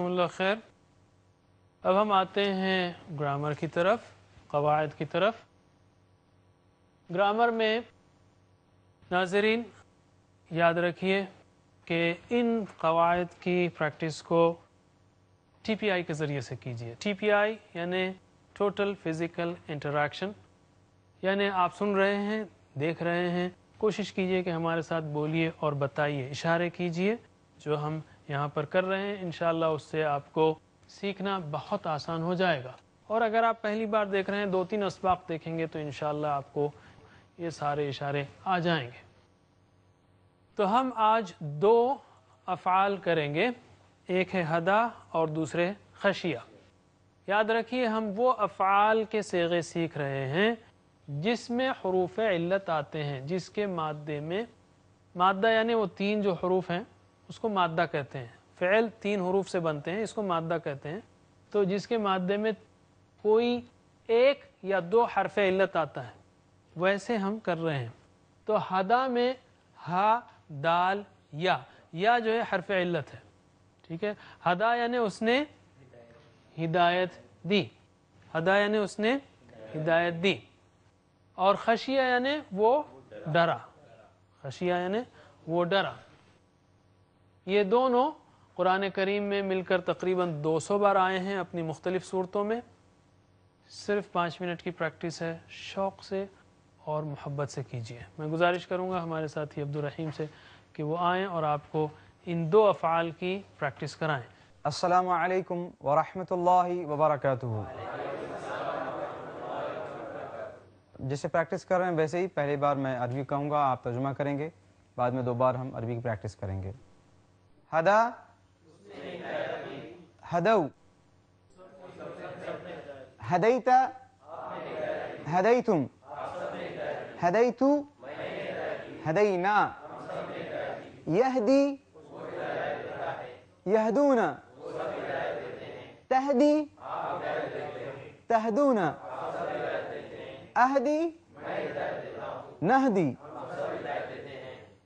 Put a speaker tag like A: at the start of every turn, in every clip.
A: जज़ाकुम अल्लाह खैर। अब हम आते हैं ग्रामर की तरफ, क़वाइद की तरफ। ग्रामर में नाज़रीन याद रखिए कि इन क़वाइद की प्रैक्टिस को TPI के ज़रिए से कीजिए। TPI यानी टोटल फिज़िकल इंटरैक्शन, यानी आप सुन रहे हैं, देख रहे हैं, कोशिश कीजिए कि हमारे साथ बोलिए और बताइए, इशारे कीजिए जो हम यहाँ पर कर रहे हैं। इंशाअल्लाह उससे आपको सीखना बहुत आसान हो जाएगा। और अगर आप पहली बार देख रहे हैं, 2-3 असबाक देखेंगे तो इंशाअल्लाह आपको ये सारे इशारे आ जाएंगे। तो हम आज 2 अफ़आल करेंगे, एक है हदा और दूसरे खशिया। याद रखिए हम वो अफ़आल के सीगे सीख रहे हैं जिसमें हरूफ इल्लत आते हैं, जिसके मादे में, मादा यानी वो 3 जो हरूफ हैं उसको मादा कहते हैं। फ़िल 3 हरूफ से बनते हैं, इसको मादा कहते हैं। तो जिसके मादे में कोई 1 या 2 हरफ इल्लत आता है, वैसे हम कर रहे हैं। तो हदा में हा, दाल, या जो है हरफ इल्लत है, ठीक है। हदा यानी उसने हिदायत दी, हदा यानी उसने हिदायत दी। और खशिया यानी वो डरा, खशिया यानी वो डरा। ये दोनों कुरान करीम में मिलकर तकरीबन 200 बार आए हैं अपनी मुख्तलिफ सूरतों में। सिर्फ 5 मिनट की प्रैक्टिस है, शौक़ से और मोहब्बत से कीजिए। मैं गुजारिश करूँगा हमारे साथी अब्दुल रहीम से कि वो आएँ और आपको इन 2 अफ़आल की प्रैक्टिस कराएँ।
B: अस्सलामु अलैकुम व रहमतुल्लाहि व बरकातुहू। जैसे प्रैक्टिस कर रहे हैं वैसे ही पहली बार मैं अरबी कहूँगा, आप तर्जुमा करेंगे, बाद में 2 बार हम अरबी की प्रैक्टिस करेंगे। हदा, हदऊ, हदैता, हदैतुम, हदैतु, हदैना, यहदी, यहदूना, तहदी, तहदूना, अहदी, नहदी,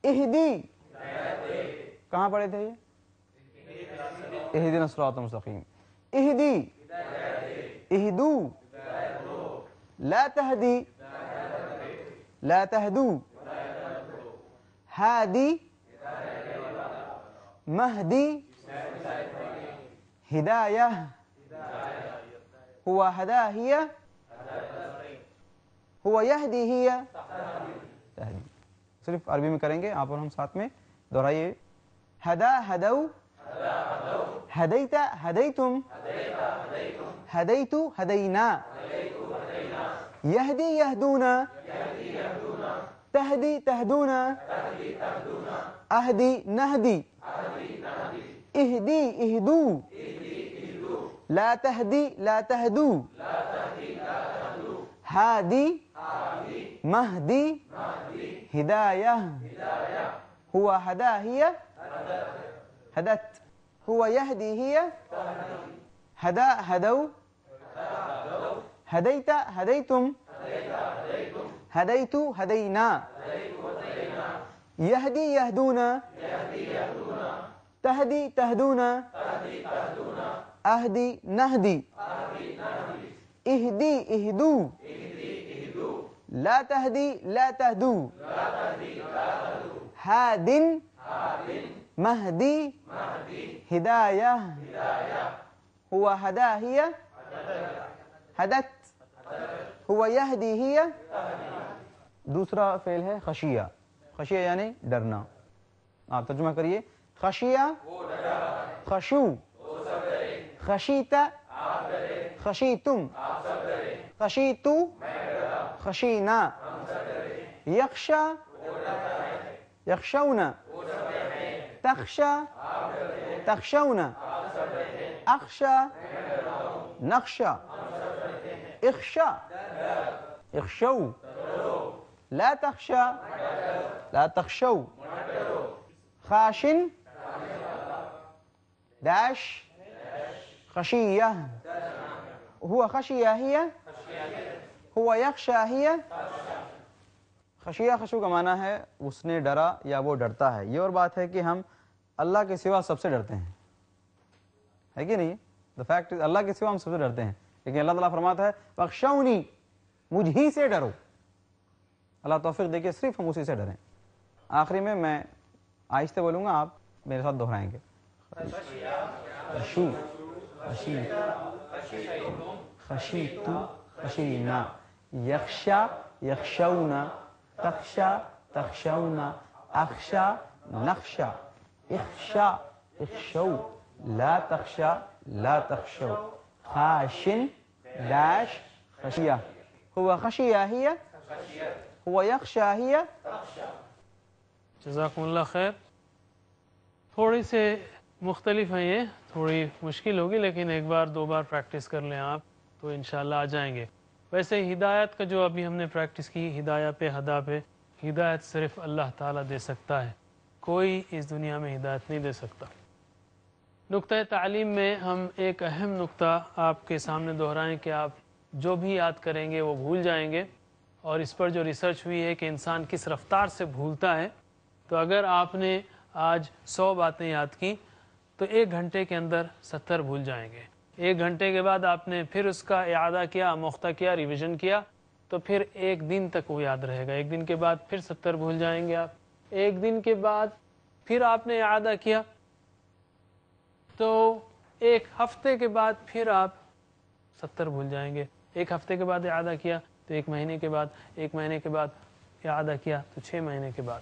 B: इहदी। कहाँ पढ़े थे ये? इहदिना सिरातल मुस्तकीम। इहदी, इहदू, ला तहदी, ला तहदू, हादी, महदी, हिदायह, हुआ हदाहिया, हुआ यहदी हिया, तहदी। सिर्फ अरबी में करेंगे, आप और हम साथ में दोहराइए। हदा, हदऊ, हदैता, हदैतुम, हदैतु, हदैना, यहदी, यहदूना, तहदी, तहदूना, अहदी, नहदी, इहदी, इहदू, ला तहदी, ला तहदू, हादी, महदी, हिदायह, हुआ हदाहिया, हदत, हुआ यहदी हिया, हदा, हदऊ, हदैता, हदैतुम, हदैतु, हदैना, यहदी, यहदूना, तहदी, तहदूना, अहदी, नहदी, इहदी, इहदू, ला तहदी, ला तहदू, हादिन, महदी, हिदायह, हुआ हदाहिया, हदत, हुआ यहदी हिया। दूसरा फेल है खशिया। खशिया यानी डरना। आप तर्जुमा करिए। खशिया, खशू, खशीता, खशीतुम, खशीतु, खशीना, यख्शा, यख्शौना, तख्शा, तख्शौना, अख्शा, नख्शा, इख्शा, इख्शौ, ला तख्शा, ला तख्शौ, खाशिन, दाश, खशिया, हुआ खशिया हिया, हुआ यख्शा हिया। खशिया, खशू का माना है उसने डरा या वो डरता है। ये और बात है कि हम अल्लाह के सिवा सबसे डरते हैं, ہے کہ نہیں؟ دا فیکٹ از اللہ کے سوا ہم سب سے ڈرتے ہیں، لیکن اللہ تعالیٰ فرماتا ہے وَخْشَوْنِي، مجھ ہی سے ڈرو. اللہ توفیق دے کے صرف ہم اسی سے ڈریں. آخری میں آہستہ بولوں گا، آپ میرے ساتھ دہرائیں گے. خشو، خشیت، خشیت، خشینا، یخشا، یخشونا، تخشا، تخشونا، اخشا، نخشا، اخشا، اخشو، لا تخشا، لا تخشو، خاشن داش خشیہ. ہوا خشیہ ہی، ہوا یخشا ہی.
A: جزاکم اللہ خیر. تھوڑی سے مختلف ہیں، یہ تھوڑی مشکل ہوگی، لیکن ایک بار دو بار پریکٹس کر لیں آپ تو انشاءاللہ آ جائیں گے. ویسے ہدایت کا جو ابھی ہم نے پریکٹس کی، ہدایت پہ ہدا پہ، ہدایت صرف اللہ تعالیٰ دے سکتا ہے، کوئی اس دنیا میں ہدایت نہیں دے سکتا. نقطہ تعلیم میں ہم ایک اہم نقطہ آپ کے سامنے دہرائیں کہ آپ جو بھی یاد کریں گے وہ بھول جائیں گے، اور اس پر جو ریسرچ ہوئی ہے کہ انسان کس رفتار سے بھولتا ہے. تو اگر آپ نے آج 100 باتیں یاد کی تو 1 گھنٹے کے اندر 70 بھول جائیں گے. 1 گھنٹے کے بعد آپ نے پھر اس کا اعادہ کیا، مختہ کیا، ریویژن کیا، تو پھر 1 دن تک وہ یاد رہے گا. 1 دن کے بعد پھر 70 بھول جائیں گے آپ. 1 دن کے بعد پھر آپ نے اعادہ کیا تو 1 ہفتے کے بعد پھر آپ 70 بھول جائیں گے. 1 ہفتے کے بعد اعادہ کیا تو 1 مہینے کے بعد، 1 مہینے کے بعد اعادہ کیا تو 6 مہینے کے بعد.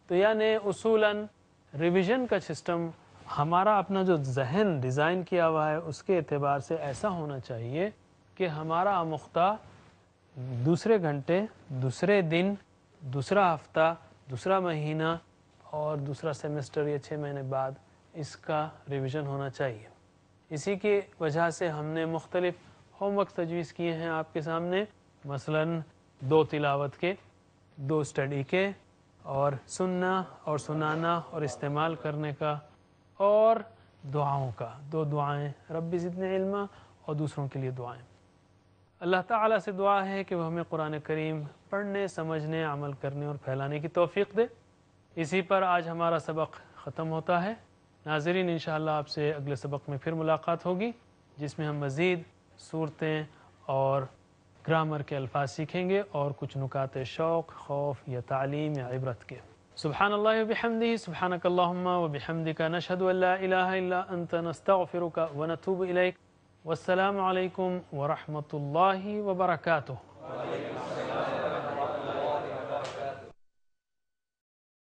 A: تو یعنی اصولاً ریویژن کا سسٹم ہمارا اپنا جو ذہن ڈیزائن کیا ہوا ہے اس کے اعتبار سے ایسا ہونا چاہیے کہ ہمارا آموختہ دوسرے گھنٹے، دوسرے دن، دوسرا ہفتہ، دوسرا مہینہ اور دوسرا سیمسٹر یا 6 مہینے بعد اس کا ریویژن ہونا چاہیے. اسی کی وجہ سے ہم نے مختلف ہوم ورک تجویز کیے ہیں آپ کے سامنے، مثلاً 2 تلاوت کے، 2 اسٹڈی کے، اور سننا اور سنانا اور استعمال کرنے کا، اور دعاؤں کا. 2 دعائیں، رب زدنی علما، اور دوسروں کے لیے دعائیں. اللہ تعالیٰ سے دعا ہے کہ وہ ہمیں قرآن کریم پڑھنے، سمجھنے، عمل کرنے اور پھیلانے کی توفیق دے. اسی پر آج ہمارا سبق ختم ہوتا ہے. ناظرین انشاءاللہ آپ سے اگلے سبق میں پھر ملاقات ہوگی، جس میں ہم مزید صورتیں اور گرامر کے الفاظ سیکھیں گے اور کچھ نکات شوق، خوف یا تعلیم یا عبرت کے. سبحان اللہ وبحمدہ، سبحانک اللہم وبحمدک، نشہد ان لا الہ الا انت، نستغفرک ونتوب الیک. والسلام علیکم ورحمۃ اللہ وبرکاتہ.